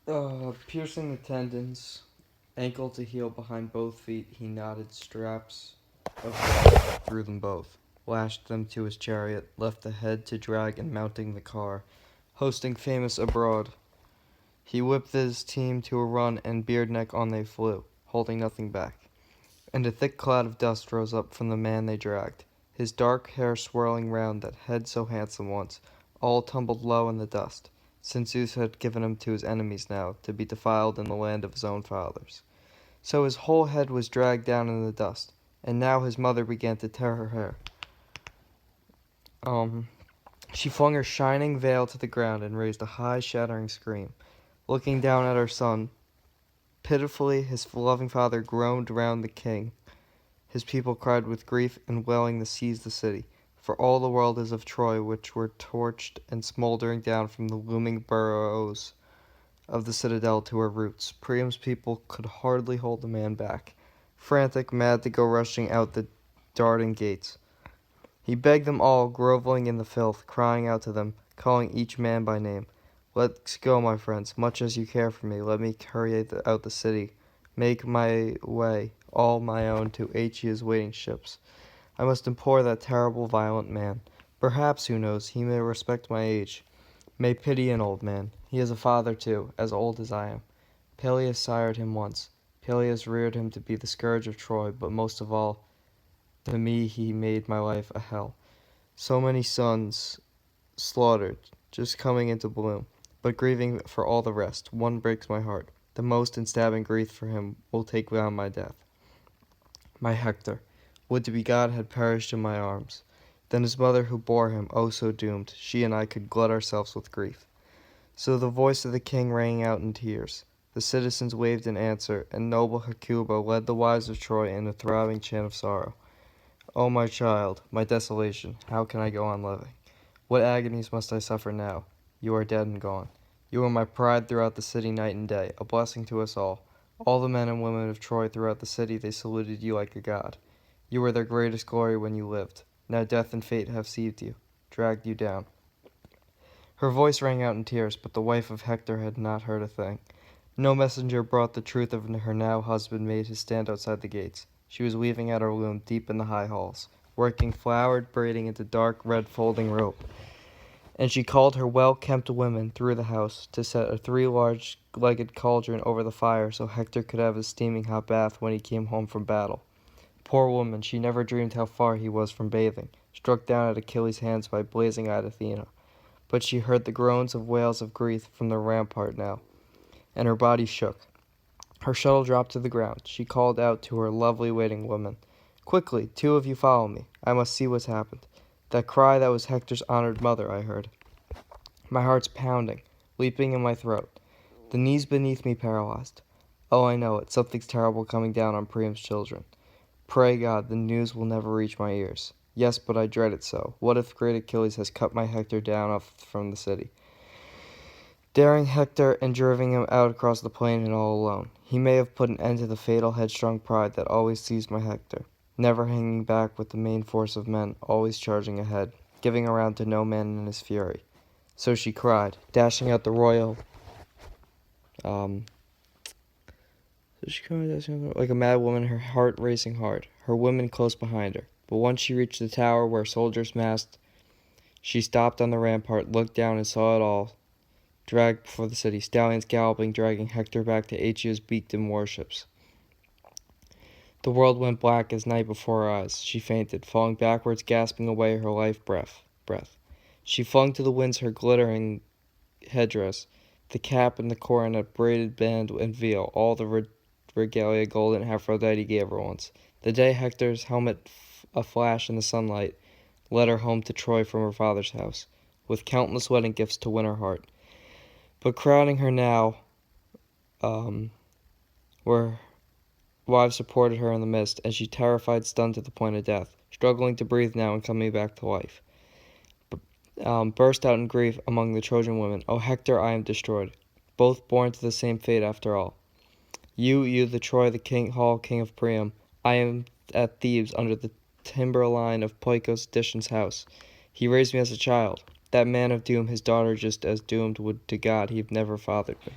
Piercing the tendons, ankle to heel behind both feet, he knotted straps of through them both, lashed them to his chariot, left the head to drag and mounting the car, hosting famous abroad. He whipped his team to a run, and Beardneck on they flew, holding nothing back. And a thick cloud of dust rose up from the man they dragged, his dark hair swirling round that head so handsome once, all tumbled low in the dust, since Zeus had given him to his enemies now, to be defiled in the land of his own fathers. So his whole head was dragged down in the dust, and now his mother began to tear her hair. Um, she flung her shining veil to the ground and raised a high, shattering scream. Looking down at her son, pitifully his loving father groaned round the king. His people cried with grief and wailing to seize the city, for all the world is of Troy, which were torched and smoldering down from the looming burrows of the citadel to her roots. Priam's people could hardly hold the man back, frantic, mad to go rushing out the darting gates. He begged them all, groveling in the filth, crying out to them, calling each man by name. Let's go, my friends, much as you care for me. Let me hurry out the city, make my way, all my own, to Aegea's waiting ships. I must implore that terrible, violent man. Perhaps, who knows, he may respect my age, may pity an old man. He is a father, too, as old as I am. Peleus sired him once. Peleus reared him to be the scourge of Troy, but most of all, to me he made my life a hell. So many sons slaughtered, just coming into bloom, but grieving for all the rest. One breaks my heart. The most in stabbing grief for him will take down my death. My Hector, would to be God had perished in my arms. Then his mother who bore him, oh so doomed, she and I could glut ourselves with grief. So the voice of the king rang out in tears. The citizens waved in answer, and noble Hecuba led the wives of Troy in a throbbing chant of sorrow. O my child, my desolation, how can I go on living? What agonies must I suffer now? You are dead and gone. You were my pride throughout the city night and day, a blessing to us all. All the men and women of Troy throughout the city, they saluted you like a god. You were their greatest glory when you lived. Now death and fate have seized you, dragged you down. Her voice rang out in tears, but the wife of Hector had not heard a thing. No messenger brought the truth of her now husband made his stand outside the gates. She was weaving at her loom deep in the high halls, working flowered braiding into dark red folding rope. And she called her well-kempt women through the house to set a 3 large-legged cauldron over the fire so Hector could have his steaming hot bath when he came home from battle. Poor woman, she never dreamed how far he was from bathing, struck down at Achilles' hands by blazing-eyed Athena. But she heard the groans of wails of grief from the rampart now, and her body shook. Her shuttle dropped to the ground. She called out to her lovely waiting women, "Quickly, 2 of you follow me. I must see what's happened." That cry, that was Hector's honored mother, I heard. My heart's pounding, leaping in my throat, the knees beneath me paralyzed. Oh, I know it. Something's terrible coming down on Priam's children. Pray God the news will never reach my ears. Yes, but I dread it so. What if great Achilles has cut my Hector down off from the city? Daring Hector and driving him out across the plain and all alone. He may have put an end to the fatal headstrong pride that always seized my Hector, never hanging back with the main force of men, always charging ahead, giving around to no man in his fury. So she cried, dashing out the royal, um, so she cried, dashing out like a mad woman, her heart racing hard, her women close behind her. But once she reached the tower where soldiers massed, she stopped on the rampart, looked down, and saw it all dragged before the city, stallions galloping, dragging Hector back to Aegea's beaked-in warships. The world went black as night before her eyes. She fainted, falling backwards, gasping away her life breath. She flung to the winds her glittering headdress, the cap and the coronet, braided band and veil, all the regalia golden Aphrodite gave her once. The day Hector's helmet aflash in the sunlight led her home to Troy from her father's house, with countless wedding gifts to win her heart. But crowning her now, where wives supported her in the mist, and she terrified, stunned to the point of death, struggling to breathe now and coming back to life, burst out in grief among the Trojan women. "O Hector, I am destroyed, both born to the same fate after all. You, the Troy, the king of Priam. I am at Thebes under the timberline of Poikos Dician's house. He raised me as a child. That man of doom, his daughter just as doomed, would to God he'd never fathered me."